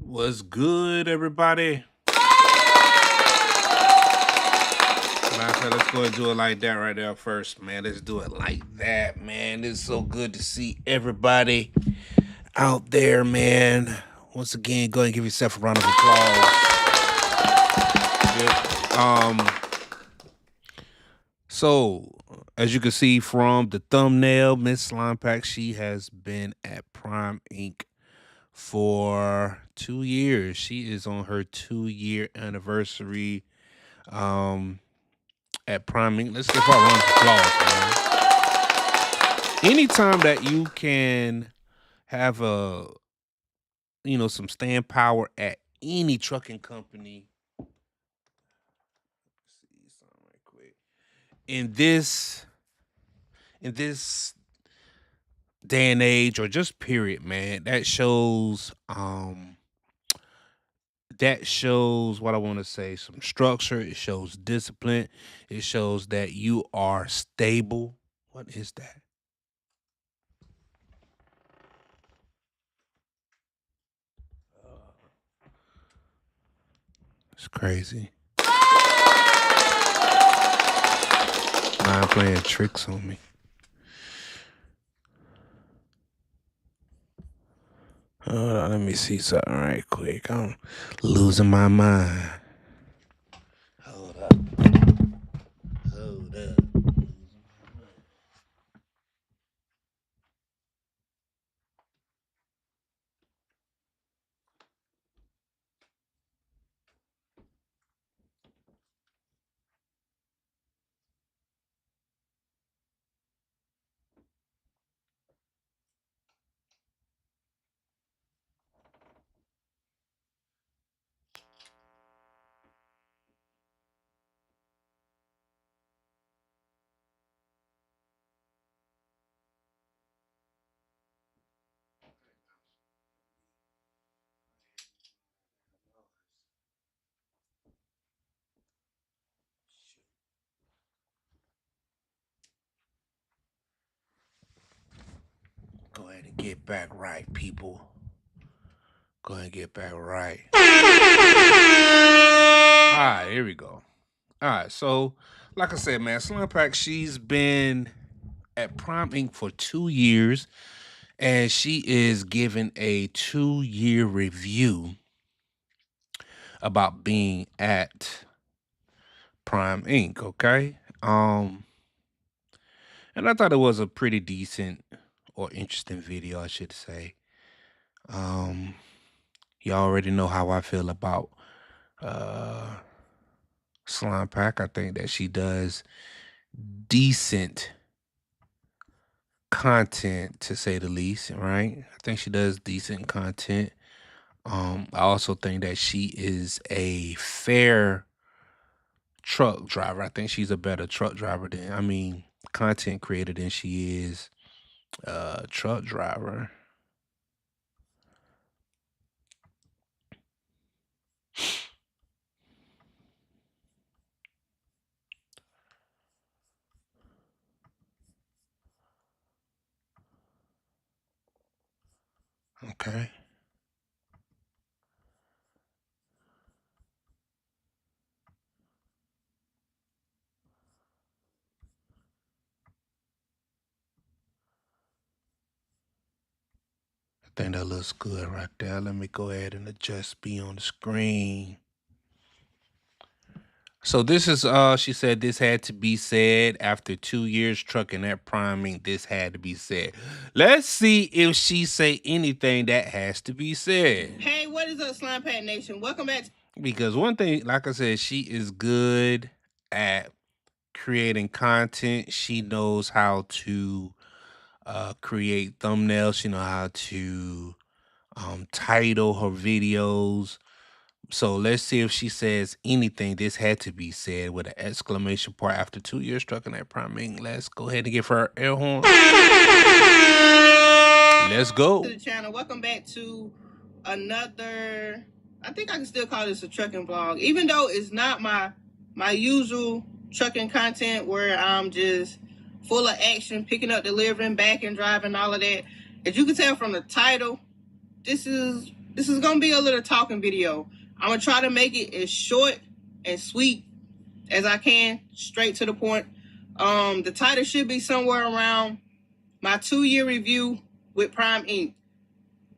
What's good, everybody? Man, so let's go and do it like that right there first, man. Let's do it like that, man. It's so good to see everybody out there, man. Once again, go ahead and give yourself a round of applause. Yep. So as you can see from the thumbnail, Miss Slime Pack, she has been at Prime Inc. for 2 years. She is on her 2 year anniversary. At Prime Inc. Let's give her a round of applause, man. Anytime that you can have some stand power at any trucking company. See something right quick. In this day and age, or just period, man, that shows what I want to say, some structure. It shows discipline. It shows that you are stable. What is that? It's crazy. Mind playing tricks on me. Hold on, let me see something right quick. I'm losing my mind. Hold up. Hold up. Go ahead and get back right, people. Go ahead and get back right. All right, here we go. All right, so like I said, man, Slim Pack, she's been at Prime Inc. for 2 years, and she is giving a 2 year review about being at Prime Inc. Okay. And I thought it was a pretty decent or interesting video, I should say. Um, you already know how I feel about uh Slime Pack. I think that she does decent content, to say the least, right? I think she does decent content. I also think that she is a fair truck driver. I think she's a better truck driver than, content creator than she is truck driver. Okay. I think that looks good right there. Let me go ahead and adjust B on the screen. So this is she said this had to be said after 2 years trucking at priming. This had to be said. Let's see if she say anything that has to be said. Hey, what is up, Slime Pack Nation? Welcome back. Because one thing, like I said, she is good at creating content. She knows how to create thumbnails. She know how to title her videos. So let's see if she says anything. This had to be said with an exclamation point after 2 years trucking at priming. Let's go ahead and give her air horn. Let's go. To the channel. Welcome back to another, I think I can still call this a trucking vlog, even though it's not my usual trucking content where I'm just full of action, picking up, delivering, back and driving, all of that. As you can tell from the title, this is This is gonna be a little talking video. I'm gonna try to make it as short and sweet as I can, straight to the point. The title should be somewhere around my 2-year review with Prime Ink.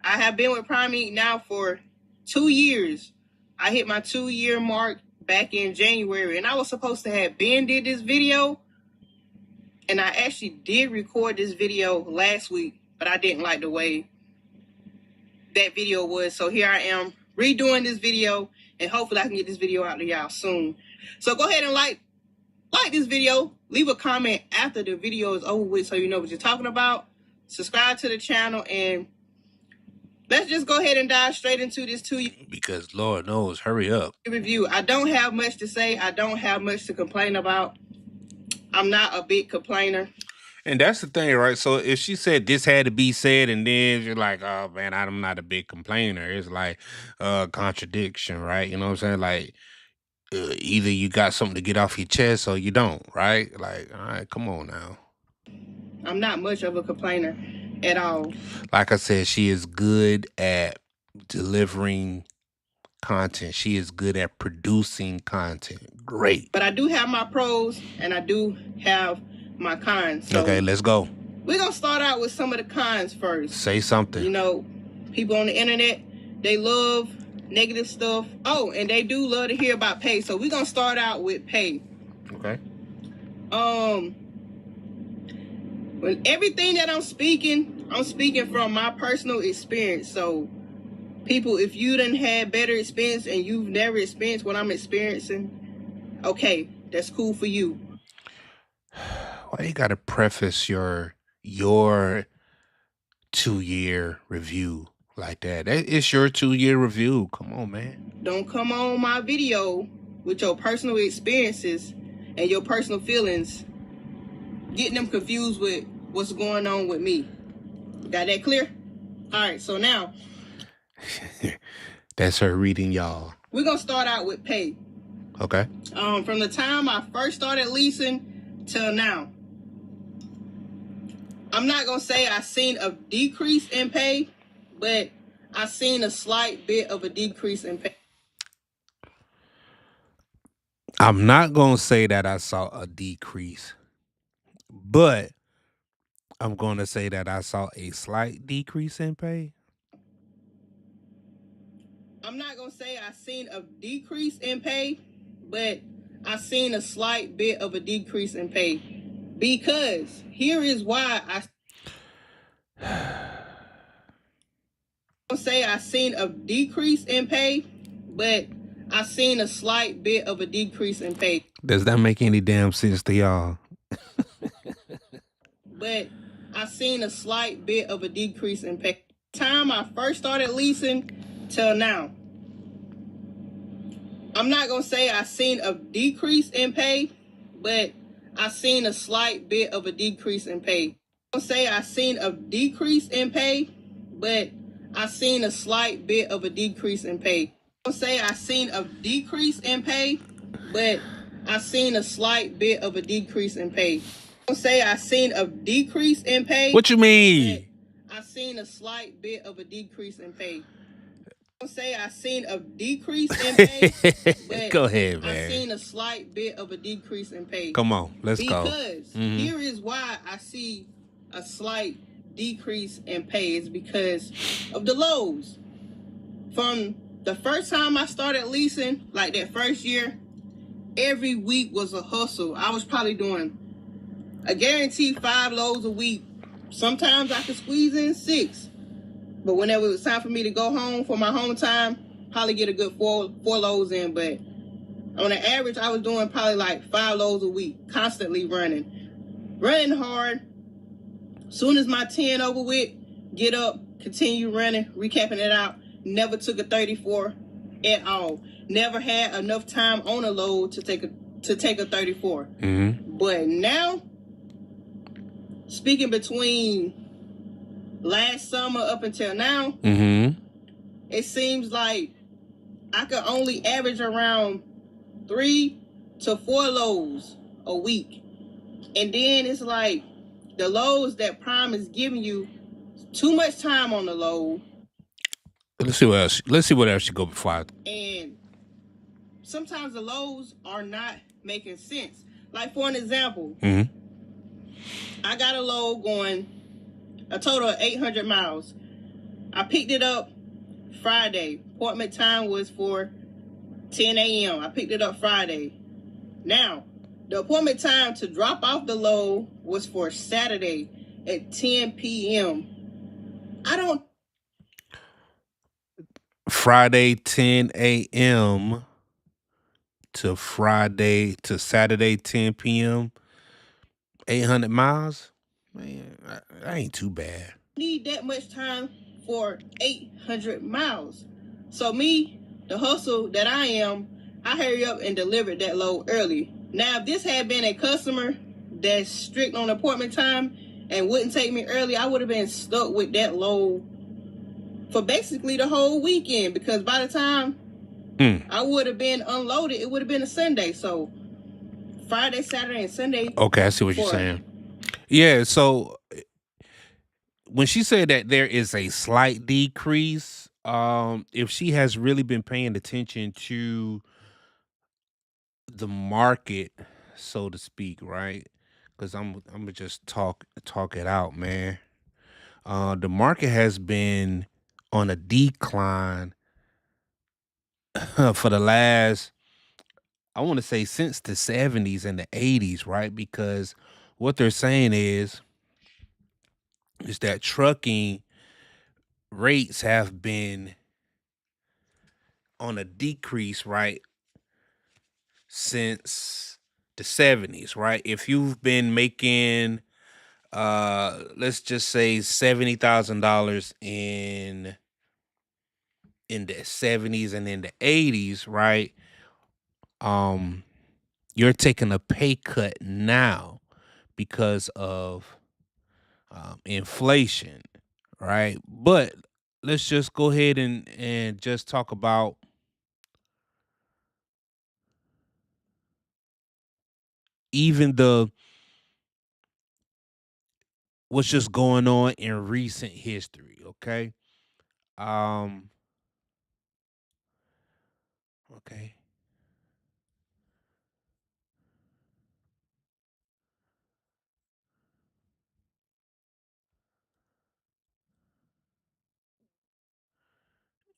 I have been with Prime Ink now for 2 years. I hit my 2-year mark back in January, and I was supposed to have did this video, and I actually did record this video last week, but I didn't like the way that video was. So here I am redoing this video, and hopefully I can get this video out to y'all soon. So go ahead and like this video, leave a comment after the video is over with so you know what you're talking about. Subscribe to the channel, and let's just go ahead and dive straight into this 2-year because Lord knows, hurry up. Review. I don't have much to say. I don't have much to complain about. I'm not a big complainer. And that's the thing, right? So if she said this had to be said, and then you're like, oh man, I'm not a big complainer, it's like contradiction, right? You know what I'm saying? Like either you got something to get off your chest or you don't, right? Like, all right, come on now. I'm not much of a complainer at all. Like I said, she is good at delivering content. She is good at producing content. Great. But I do have my pros and I do have my cons. So okay, let's go. We're going to start out with some of the cons first. Say something. You know, people on the internet, they love negative stuff. Oh, and they do love to hear about pay. So we're going to start out with pay. Okay. When everything that I'm speaking from my personal experience. So people, if you done had better experience and you've never experienced what I'm experiencing, okay, that's cool for you. Why you gotta preface your 2-year review like that? It's your 2-year review. Come on, man. Don't come on my video with your personal experiences and your personal feelings, getting them confused with what's going on with me. Got that clear? All right, so now that's her reading, y'all. We're gonna start out with pay. Okay. From the time I first started leasing till now, I'm not gonna say I seen a decrease in pay, but I seen a slight bit of a decrease in pay. I'm not gonna say that I saw a decrease, but I'm gonna say that I saw a slight decrease in pay. I'm not gonna say I seen a decrease in pay, but I seen a slight bit of a decrease in pay. Because here is why I say I seen a decrease in pay, but I seen a slight bit of a decrease in pay. Does that make any damn sense to y'all? But I seen a slight bit of a decrease in pay. Time I first started leasing till now. I'm not gonna say I seen a decrease in pay, but I seen a slight bit of a decrease in pay. I'm gonna say I seen a decrease in pay, but I seen a slight bit of a decrease in pay. I'm gonna say I seen a decrease in pay, but I seen a slight bit of a decrease in pay. I'm gonna say I seen a decrease in pay. What you mean? I seen a slight bit of a decrease in pay. Say I seen a decrease in pay. But go ahead, man. I seen a slight bit of a decrease in pay. Come on, let's go. Because here is why I see a slight decrease in pay is because of the lows. From the first time I started leasing, like that first year, every week was a hustle. I was probably doing a guaranteed 5 loads a week. Sometimes I could squeeze in 6. But whenever it was time for me to go home for my home time, probably get a good 4 loads in. But on the average, I was doing probably like 5 loads a week, constantly running hard. Soon as my 10 over with, get up, continue running, recapping it out. Never took a 34 at all. Never had enough time on a load to take a 34. But now, speaking between last summer up until now, it seems like I could only average around 3 to 4 loads a week. And then it's like the loads that Prime is giving you too much time on the load. Let's see what else. Let's see what else you go before I. And sometimes the loads are not making sense. Like for an example, I got a load going a total of 800 miles. I picked it up Friday. Appointment time was for 10 a.m. I picked it up Friday. Now, the appointment time to drop off the load was for Saturday at 10 p.m. I don't. Friday 10 a.m. to Saturday 10 p.m. 800 miles. Man, that ain't too bad. Need that much time for 800 miles. So me, the hustle that I am, I hurry up and delivered that load early. Now, if this had been a customer that's strict on appointment time and wouldn't take me early, I would have been stuck with that load for basically the whole weekend, because by the time I would have been unloaded, it would have been a Sunday. So Friday, Saturday, and Sunday. Okay, I see what you're saying. Yeah, so when she said that there is a slight decrease, if she has really been paying attention to the market, so to speak, right? Because I'm gonna just talk it out, man. The market has been on a decline for the last, I want to say, since the 70s and the 80s, right? Because what they're saying is that trucking rates have been on a decrease, right, since the 70s, right? If you've been making let's just say $70,000 in the 70s and in the 80s, right? You're taking a pay cut now because of inflation, right? But let's just go ahead and just talk about even the what's just going on in recent history, okay? Um okay.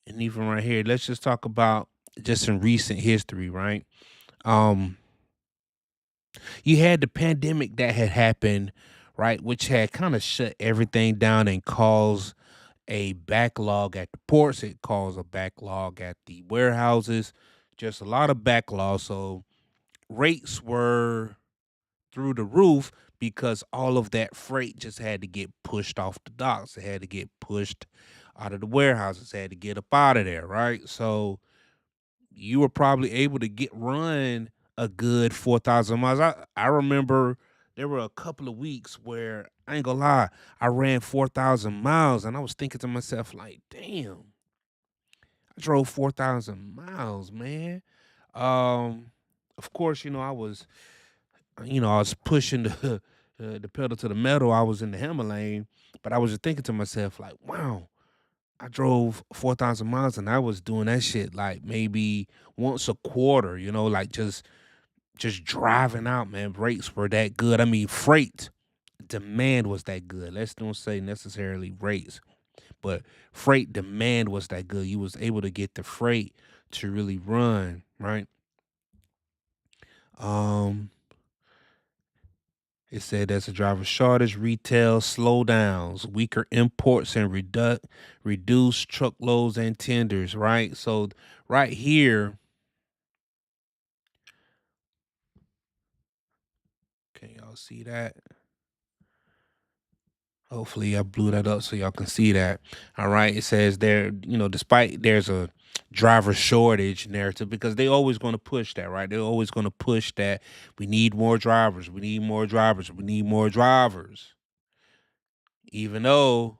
And even right here, let's just talk about just in recent history, right? Um you had the pandemic that had happened, right, which had kind of shut everything down and caused a backlog at the ports. It caused a backlog at the warehouses, just a lot of backlog. So rates were through the roof because all of that freight just had to get pushed off the docks. It had to get pushed out of the warehouses, had to get up out of there, right? So you were probably able to get run a good 4,000 miles. I remember there were a couple of weeks where I ain't gonna lie, I ran 4,000 miles and I was thinking to myself, like, damn, I drove 4,000 miles, man. Um, of course, I was pushing the pedal to the metal. I was in the hammer lane, but I was just thinking to myself, like, wow, I drove 4,000 miles and I was doing that shit like maybe once a quarter, like just driving out, man. Rates were that good. I mean, freight demand was that good. Let's don't say necessarily rates, but freight demand was that good. You was able to get the freight to really run, right? Um, it said there's a driver shortage, retail slowdowns, weaker imports, and reduced truckloads and tenders, right? So right here, can y'all see that? Hopefully I blew that up so y'all can see that. All right. It says there, despite there's a driver shortage narrative, because they always going to push that, right? They're always going to push that we need more drivers, we need more drivers, we need more drivers. Even though,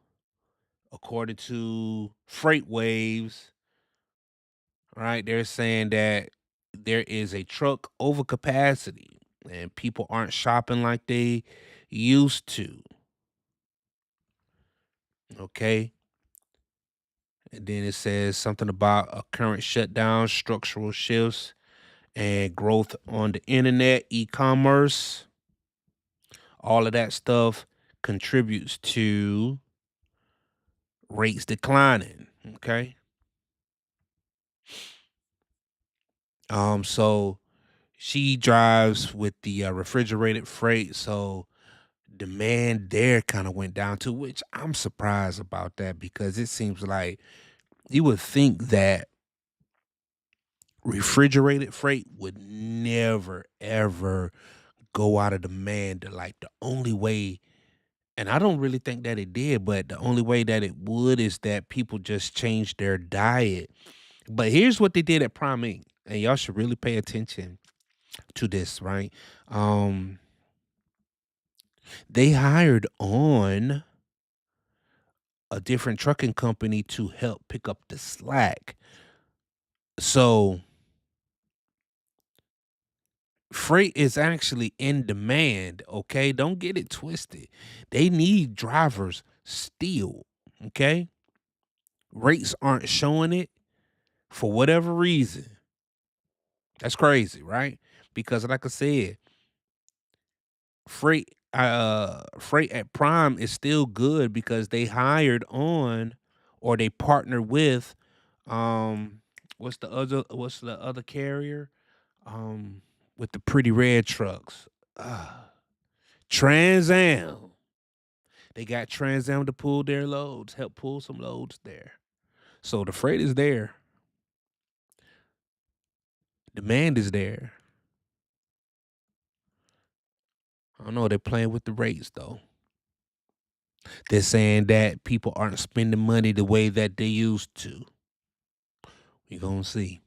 according to Freight Waves, right, they're saying that there is a truck overcapacity and people aren't shopping like they used to. Okay. And then it says something about a current shutdown, structural shifts, and growth on the internet, e-commerce. All of that stuff contributes to rates declining. Okay. So she drives with the refrigerated freight, so demand there kind of went down too, which I'm surprised about that because it seems like you would think that refrigerated freight would never ever go out of demand. Like the only way, and I don't really think that it did, but the only way that it would is that people just changed their diet. But here's what they did at Prime Inc. And y'all should really pay attention to this, right? Um, they hired on a different trucking company to help pick up the slack. So freight is actually in demand, okay? Don't get it twisted. They need drivers still, okay? Rates aren't showing it for whatever reason. That's crazy, right? Because like I said, freight at Prime is still good because they hired on or they partnered with um what's the other carrier? With the pretty red trucks. Trans Am. They got Trans Am to pull their loads, help pull some loads there. So the freight is there. Demand is there. I don't know. They're playing with the rates though. They're saying that people aren't spending money the way that they used to. We gonna see.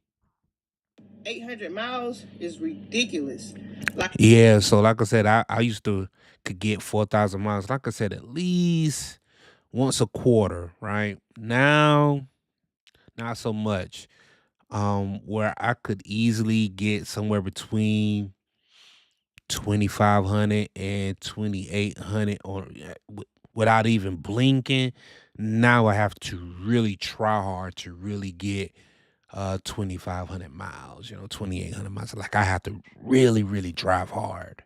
800 miles is ridiculous. Like, Yeah. So like I said, I used to could get 4,000 miles. Like I said, at least once a quarter. Right now, not so much. Where I could easily get somewhere between 2,500 and 2,800 on without even blinking. Now I have to really try hard to really get 2,500 miles, 2,800 miles. Like I have to really, really drive hard.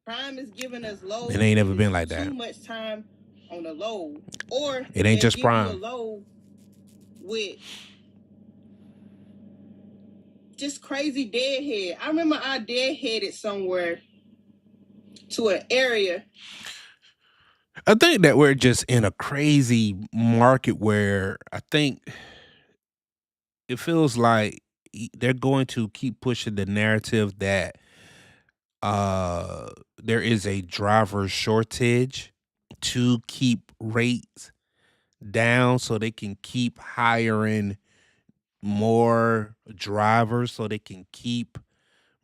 Prime is giving us loads. It ain't ever with been like that. Too much time on the load, or It ain't just give you a Prime. load with just crazy deadhead. I remember I deadheaded somewhere to an area. I think that we're just in a crazy market where I think it feels like they're going to keep pushing the narrative that there is a driver shortage to keep rates down so they can keep hiring more drivers so they can keep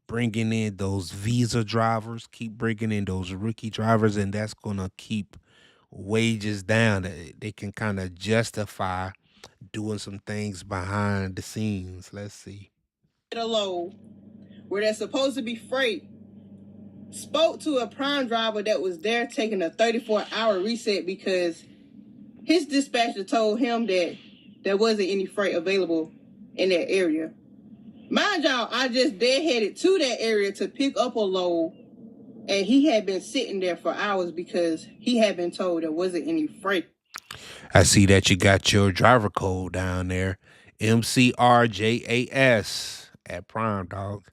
bringing in those visa drivers, keep bringing in those rookie drivers, and that's going to keep wages down. They can kind of justify doing some things behind the scenes. Let's see. A load where there's supposed to be freight. Spoke to a Prime driver that was there taking a 34-hour reset because his dispatcher told him that there wasn't any freight available in that area. Mind y'all, I just deadheaded to that area to pick up a load, and he had been sitting there for hours because he had been told there wasn't any freight. I see that you got your driver code down there, MCRJAS at Prime, dog.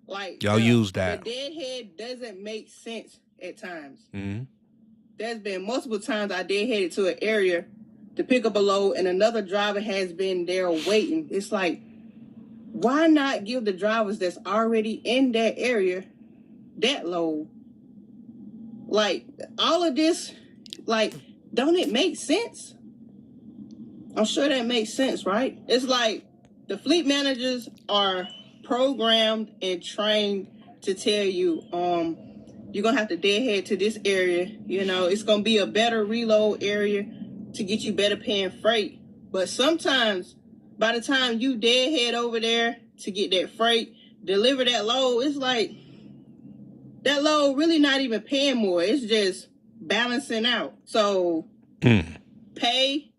Like y'all use that. The deadhead doesn't make sense at times. Mm-hmm. There's been multiple times I deadheaded to an area to pick up a load, and another driver has been there waiting. It's like, why not give the drivers that's already in that area that load? Like, all of this, like, don't it make sense? I'm sure that makes sense, right? It's like the fleet managers are programmed and trained to tell you, you're gonna have to deadhead to this area. It's gonna be a better reload area to get you better paying freight. But sometimes, by the time you deadhead over there to get that freight, deliver that load, it's like that load really not even paying more. It's just balancing out. So pay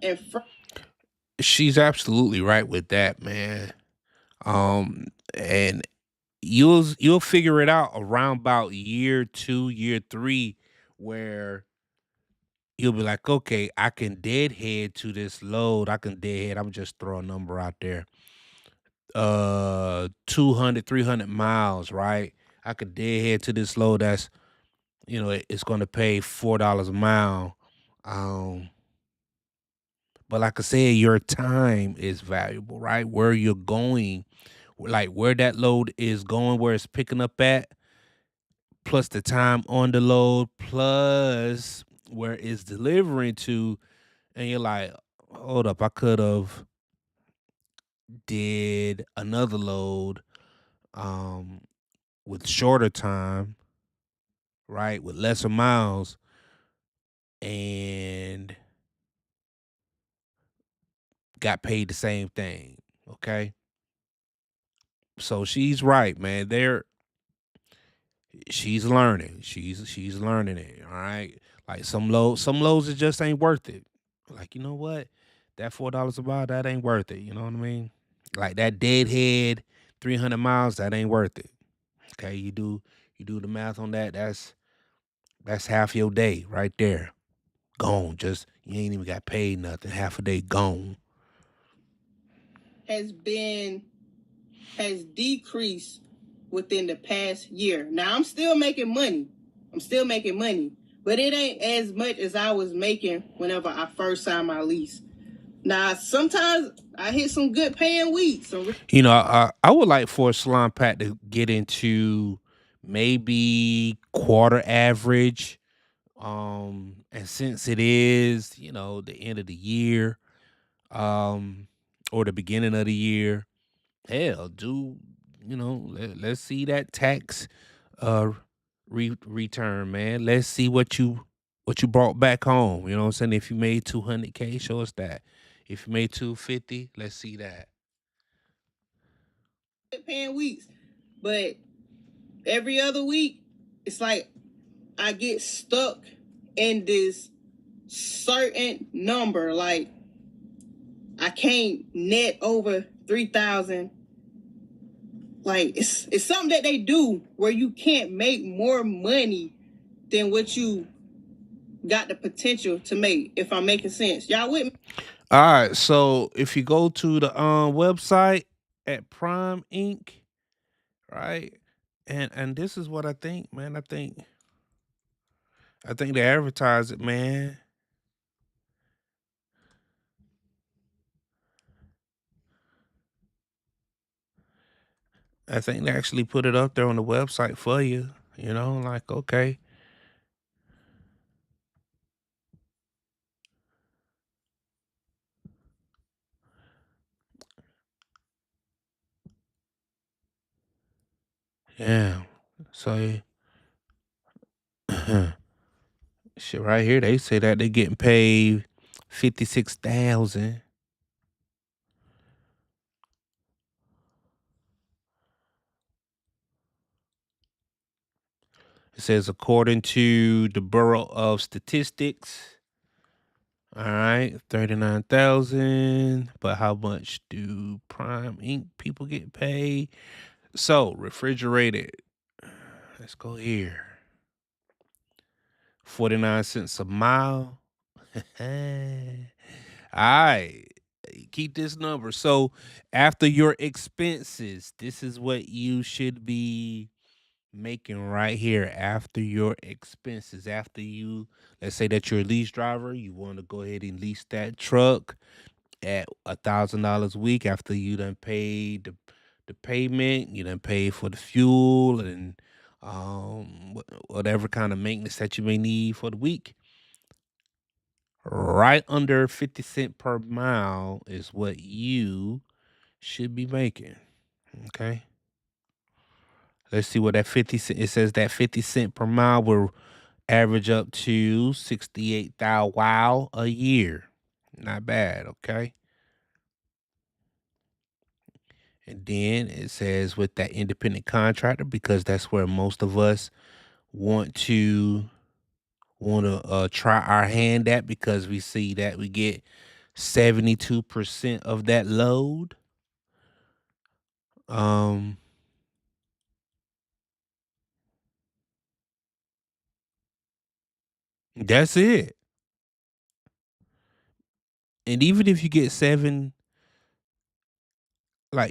and She's absolutely right with that, man. And you'll figure it out around about year 2, year 3, where you'll be like, okay, I can deadhead to this load. I can deadhead. I'm just throw a number out there. 200, 300 miles, right? I could deadhead to this load that's, it's gonna pay $4 a mile. Um, but like I said, your time is valuable, right? Where you're going, like where that load is going, where it's picking up at, plus the time on the load, plus where it's delivering to, and you're like, hold up, I could have did another load um with shorter time, right? With lesser miles and got paid the same thing. Okay. So she's right, man. She's learning. She's learning it. All right. Like some loads it just ain't worth it. Like, you know what? That $4 a mile, that ain't worth it. You know what I mean? Like that deadhead 300 miles, that ain't worth it. Okay. You do the math on that. That's half your day right there. Gone. Just you ain't even got paid nothing. Half a day gone. has decreased within the past year. Now I'm still making money. But it ain't as much as I was making whenever I first signed my lease. Now sometimes I hit some good paying weeks. I would like for Salon Pat to get into maybe quarter average. And since it is, the end of the year, um, or the beginning of the year, hell, let's see that tax uh return, man. Let's see what you brought back home. You know what I'm saying? If you made 200K, show us that. If you made 250, let's see that. Paying weeks, but every other week, it's like I get stuck in this certain number. Like I can't net over 3,000. Like it's something that they do where you can't make more money than what you got the potential to make. If I'm making sense, y'all with me? All right, so if you go to the website at Prime Inc., right? And this is what I think, man. I think they advertise it, man. I think they actually put it up there on the website for you. Like, okay. Yeah. So shit right here, they say that they're getting paid 56,000. It says according to the Bureau of Statistics. All right, 39,000. But how much do Prime Inc. people get paid? So, refrigerated. Let's go here. 49 cents a mile. All right. Keep this number. So, after your expenses, this is what you should be making right here after your expenses. After you, let's say that you're a lease driver, you want to go ahead and lease that truck at $1,000 a week. After you done paid the payment, you done paid for the fuel and whatever kind of maintenance that you may need for the week. Right under 50 cent per mile is what you should be making. Okay. Let's see what that 50 cent, it says that 50 cent per mile will average up to 68,000 wow a year. Not bad, okay? And then it says with that independent contractor, because that's where most of us want to try our hand at, because we see that we get 72% of that load. Um, that's it. And even if you get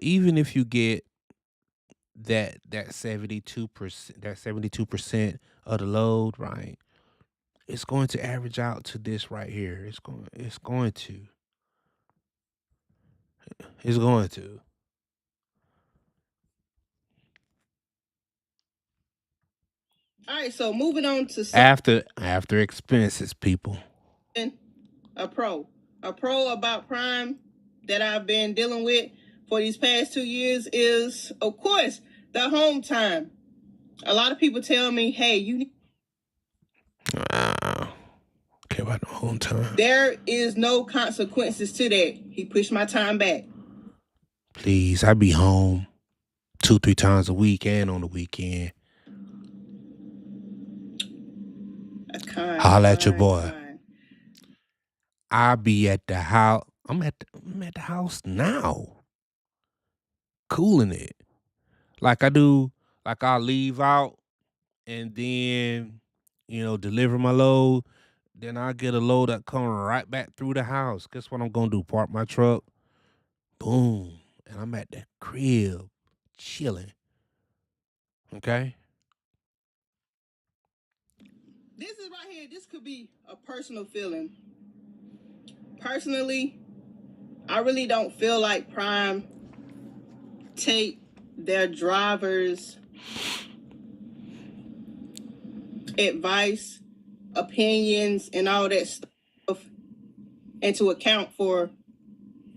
even if you get that 72% of the load, right? It's going to average out to this right here. It's going to. All right, so moving on to After expenses, people. a pro. A pro about Prime that I've been dealing with for these past 2 years is, of course, the home time. A lot of people tell me, hey, you need. Okay, about the home time. There is no consequences to that. He pushed my time back. Please, I be home 2-3 times a week and on the weekend. Holla at your boy. I be at the house. I'm at the house now, cooling it. Like I do. Like I'll leave out and then deliver my load. Then I get a load that come right back through the house. Guess what I'm gonna do? Park my truck. Boom, and I'm at the crib, chilling. Okay. This is right here. This could be a personal feeling. Personally, I really don't feel like Prime take their drivers' advice, opinions, and all that stuff into account for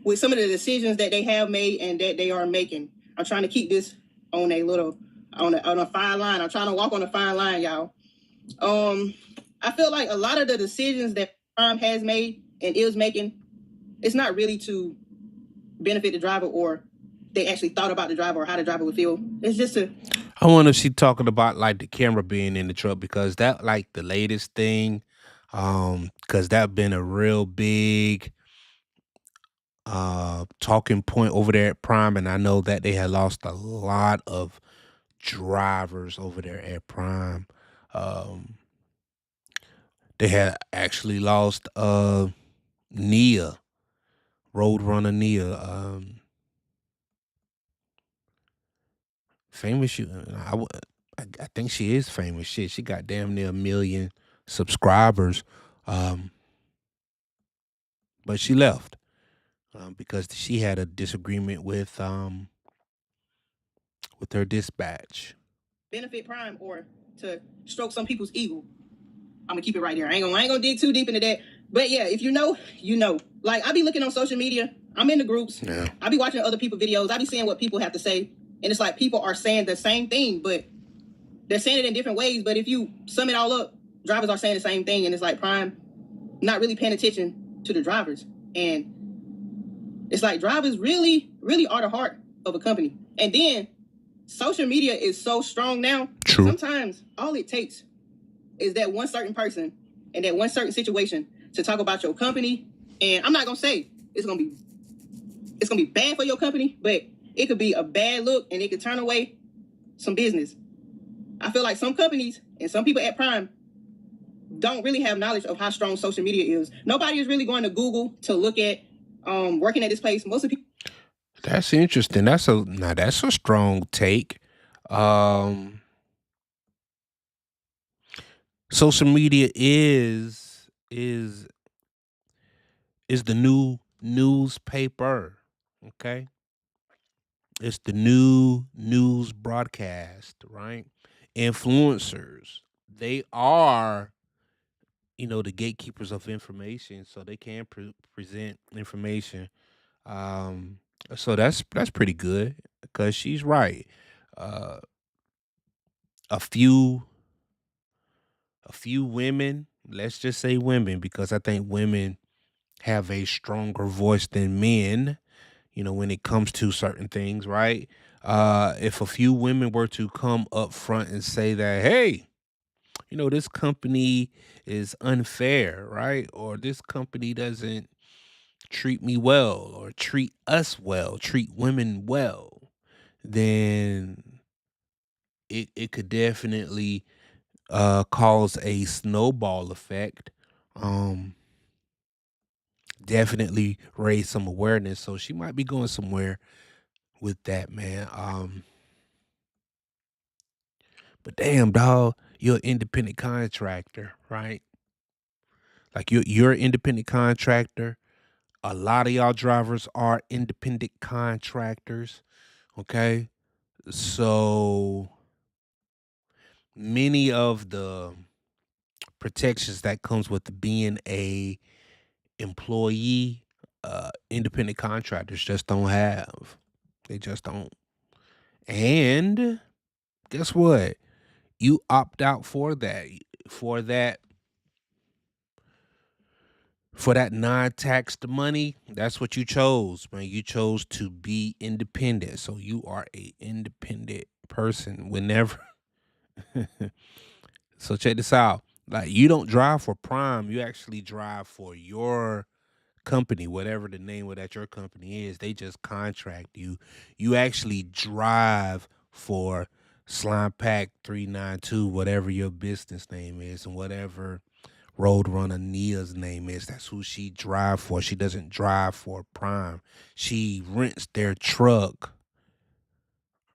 with some of the decisions that they have made and that they are making. I'm trying to keep this on a fine line. I'm trying to walk on a fine line, y'all. I feel like a lot of the decisions that Prime has made and is making, it's not really to benefit the driver or they actually thought about the driver or how the driver would feel. It's just to. I wonder if she talking about like the camera being in the truck because that like the latest thing, because that been a real big talking point over there at Prime, and I know that they had lost a lot of drivers over there at Prime. Um, they had actually lost Nia, Roadrunner Nia. Famous. I think she is famous. Shit, she got damn near 1 million subscribers. Um, but she left because she had a disagreement with her dispatch. Benefit Prime or to stroke some people's ego. I'm gonna keep it right there. I ain't gonna dig too deep into that. But yeah, if you know, you know. Like I be looking on social media. I'm in the groups. Yeah. I be watching other people's videos. I be seeing what people have to say, and it's like people are saying the same thing, but they're saying it in different ways. But if you sum it all up, drivers are saying the same thing, and it's like Prime not really paying attention to the drivers, and it's like drivers really, really are the heart of a company. And then social media is so strong now. True. Sometimes all it takes is that one certain person and that one certain situation to talk about your company. And I'm not gonna say it's gonna be bad for your company, but it could be a bad look and it could turn away some business. I feel like some companies and some people at Prime don't really have knowledge of how strong social media is. Nobody is really going to Google to look at working at this place. Most of the people. That's interesting. That's a strong take. Social media is the new newspaper. Okay. It's the new news broadcast, right? Influencers. They are, the gatekeepers of information, so they can present information. Um, so that's pretty good because she's right. Uh, a few women, let's just say women, because I think women have a stronger voice than men, when it comes to certain things, right? If a few women were to come up front and say that, hey, this company is unfair, right? Or this company doesn't treat me well or treat us well, treat women well, then it could definitely cause a snowball effect. Um, Definitely raise some awareness. So she might be going somewhere with that, man. But damn, dog, you're an independent contractor, right? Like you're an independent contractor. A lot of y'all drivers are independent contractors. Okay. So many of the protections that comes with being a employee, independent contractors just don't have. They just don't. And guess what? You opt out for that for that non-taxed money. That's what you chose, man. You chose to be independent. So you are a independent person whenever. So check this out. Like you don't drive for Prime, you actually drive for your company, whatever the name of that your company is. They just contract you. You actually drive for Slime Pack 392, whatever your business name is, and whatever Roadrunner Nia's name is. That's who she drive for. She doesn't drive for Prime. She rents their truck,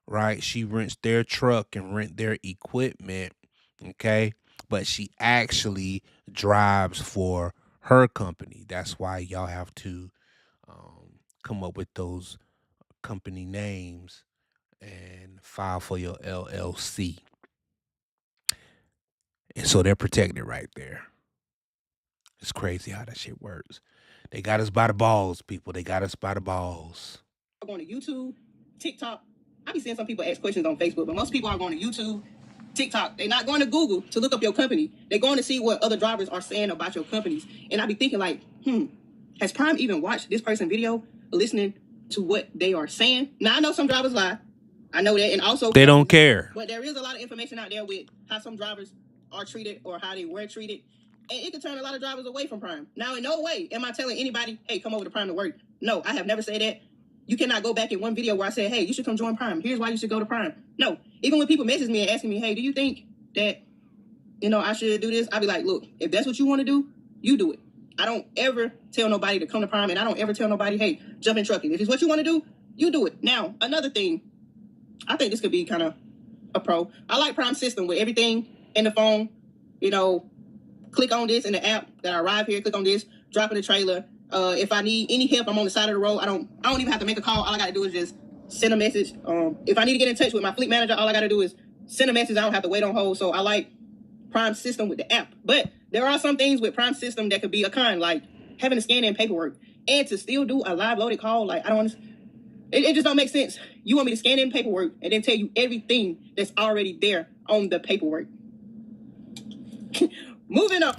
right? She rents their truck and rent their equipment, okay? But she actually drives for her company. That's why y'all have to come up with those company names and file for your LLC. And so they're protected right there. It's crazy how that shit works. They got us by the balls, people. They got us by the balls. Going to YouTube, TikTok. I be seeing some people ask questions on Facebook, but most people are going to YouTube, TikTok. They're not going to Google to look up your company. They're going to see what other drivers are saying about your companies. And I be thinking like, has Prime even watched this person's video, listening to what they are saying? Now I know some drivers lie. I know that, and also they don't care. But there is a lot of information out there with how some drivers are treated or how they were treated, and it could turn a lot of drivers away from Prime. Now, in no way am I telling anybody, "Hey, come over to Prime to work." No, I have never said that. You cannot go back in one video where I said, "Hey, you should come join Prime. Here's why you should go to Prime." No, even when people message me and asking me, "Hey, do you think that I should do this?" I'll be like, "Look, if that's what you want to do, you do it." I don't ever tell nobody to come to Prime, and I don't ever tell nobody, "Hey, jump in trucking." If it's what you want to do, you do it. Now, another thing, I think this could be kind of a pro. I like Prime system with everything in the phone. Click on this in the app that I arrive here. Click on this, drop in the trailer. If I need any help, I'm on the side of the road. I don't even have to make a call. All I gotta do is just send a message. If I need to get in touch with my fleet manager, all I gotta do is send a message. I don't have to wait on hold. So I like Prime system with the app. But there are some things with Prime system that could be a con, like having to scan in paperwork and to still do a live loaded call. Like I don't understand. It just don't make sense. You want me to scan in paperwork and then tell you everything that's already there on the paperwork. Moving on.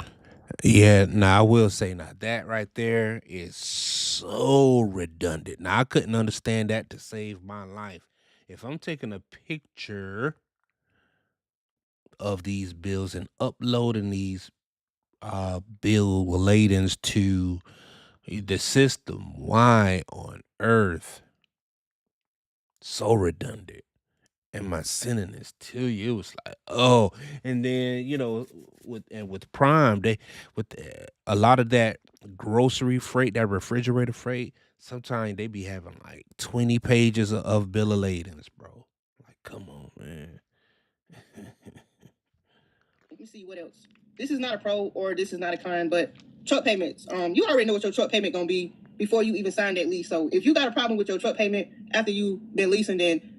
Yeah, now I will say now that right there is so redundant. Now I couldn't understand that to save my life. If I'm taking a picture of these bills and uploading these bill ladens to the system, why on earth? So redundant. Am I sending this to you? It was like, oh, and then with Prime, they a lot of that grocery freight, that refrigerator freight. Sometimes they be having like 20 pages of bill of ladings, bro. Like, come on, man. Let me see what else. This is not a pro or this is not a con, but truck payments. You already know what your truck payment gonna be before you even sign that lease. So if you got a problem with your truck payment after you've been leasing, then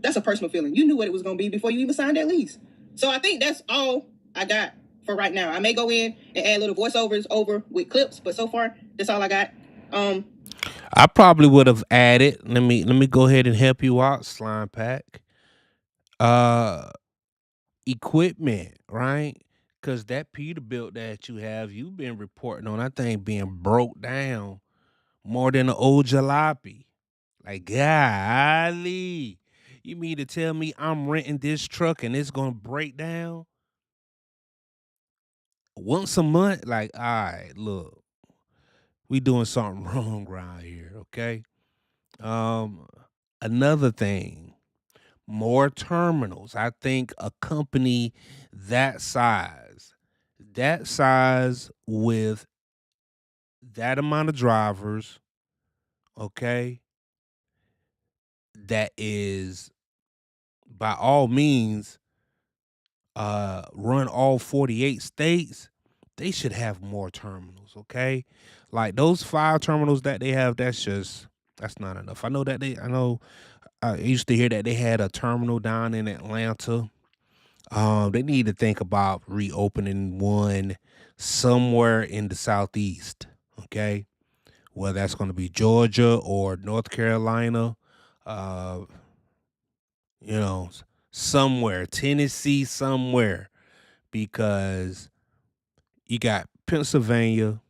that's a personal feeling. You knew what it was gonna be before you even signed that lease. So I think that's all I got for right now. I may go in and add little voiceovers over with clips, but so far that's all I got. I probably would have added. Let me go ahead and help you out, Slime Pack. Uh Equipment, right? Cause that Peterbilt that you have, you've been reporting on that thing being broke down more than an old jalopy. Like, golly. You mean to tell me I'm renting this truck and it's gonna break down once a month? Like, all right, look. We doing something wrong around here, okay? Um, Another thing, more terminals. I think a company that size with that amount of drivers, okay, that is by all means run all 48 states, they should have more terminals, okay? Like those 5 terminals that they have, that's not enough. I know I used to hear that they had a terminal down in Atlanta. They need to think about reopening one somewhere in the southeast, okay? Whether that's going to be Georgia or North Carolina, uh, somewhere, Tennessee, somewhere, because you got Pennsylvania,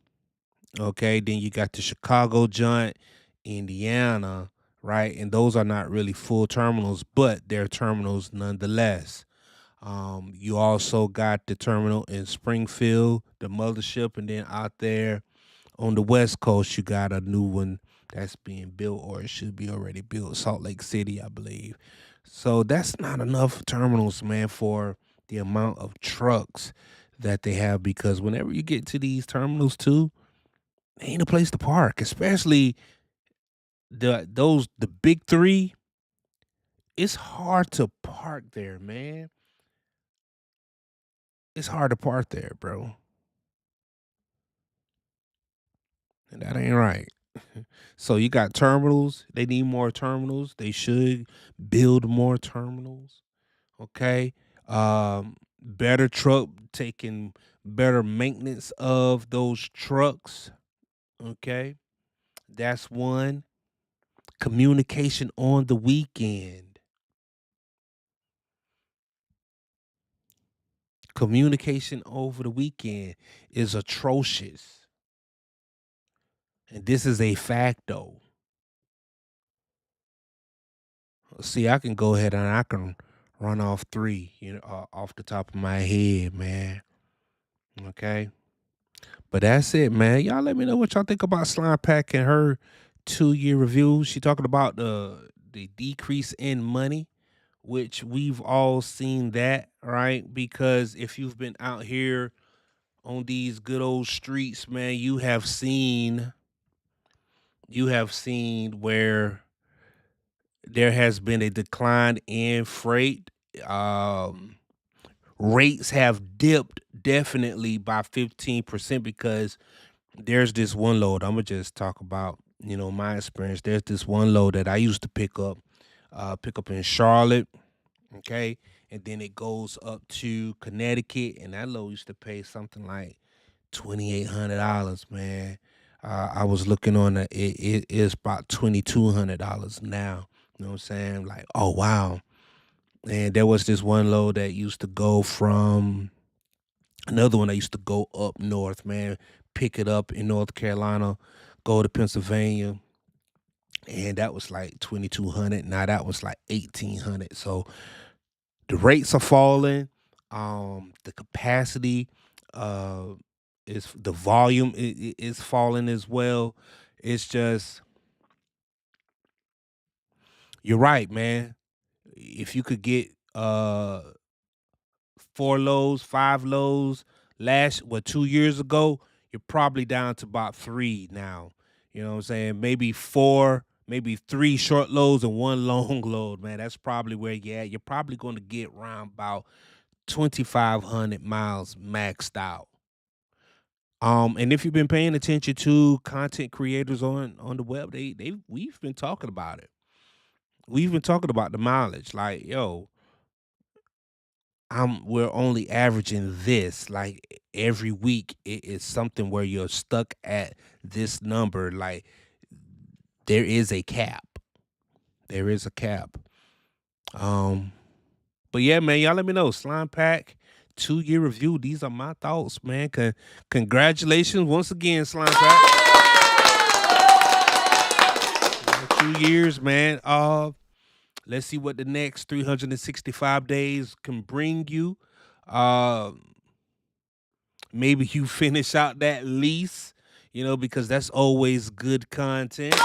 okay, then you got the Chicago joint, Indiana, right? And those are not really full terminals, but they're terminals nonetheless. You also got the terminal in Springfield, the mothership, and then out there on the West Coast, you got a new one that's being built, or it should be already built, Salt Lake City, I believe. So that's not enough terminals, man, for the amount of trucks that they have. Because whenever you get to these terminals, too, ain't a place to park, especially the big three. It's hard to park there, man. It's hard to park there, bro. And that ain't right. So you got terminals. They need more terminals. They should build more terminals. Okay. Better truck taking better maintenance of those trucks. Okay. That's one. Communication on the weekend. Communication over the weekend is atrocious. And this is a facto. See, I can go ahead and I can run off three, off the top of my head, man. Okay. But that's it, man. Y'all let me know what y'all think about Slime Pack and her 2 year review. She talking about the decrease in money, which we've all seen that, right? Because if you've been out here on these good old streets, man, you have seen where there has been a decline in freight. Um, Rates have dipped definitely by 15% because there's this one load. I'm gonna just talk about my experience. There's this one load that I used to pick up in Charlotte, okay, and then it goes up to Connecticut, and that load used to pay something like $2,800, man. I was looking on it is about $2,200 now. You know what I'm saying? Like, oh wow. And there was this one load that used to go from another one that used to go up north, man, pick it up in North Carolina, go to Pennsylvania, and that was like 2,200. Now that was like 1,800. So the rates are falling. The capacity, uh, is the volume is falling as well. It's just you're right, man. If you could get 4 lows, 5 lows last 2 years ago, you're probably down to about three now. You know what I'm saying? Maybe four, maybe three short loads and one long load, man. That's probably where you're at. You're probably going to get around about 2,500 miles maxed out. And if you've been paying attention to content creators on the web, we've been talking about it. We've been talking about the mileage. Like, yo, we're only averaging this like every week. It is something where you're stuck at this number. Like there is a cap. There is a cap. Um, but yeah, man, y'all let me know. Slime Pack 2 year review. These are my thoughts, man. Congratulations once again, Slime Pack. 2 years, man. Let's see what the next 365 days can bring you. Uh, Maybe you finish out that lease. because that's always good content.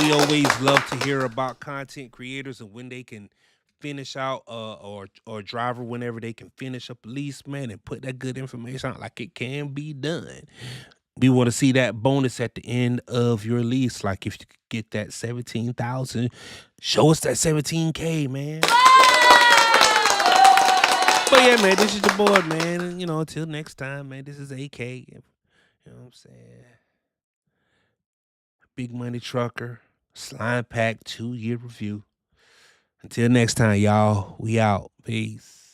We always love to hear about content creators and when they can finish out or driver whenever they can finish up a lease, man, and put that good information out like it can be done. We want to see that bonus at the end of your lease. Like if you could get that 17,000, show us that 17K, man. But yeah, man, this is your boy, man. And, until next time, man, this is AK. You know what I'm saying? Big Money Trucker, Slime Pack 2-year review. Until next time, y'all, we out. Peace.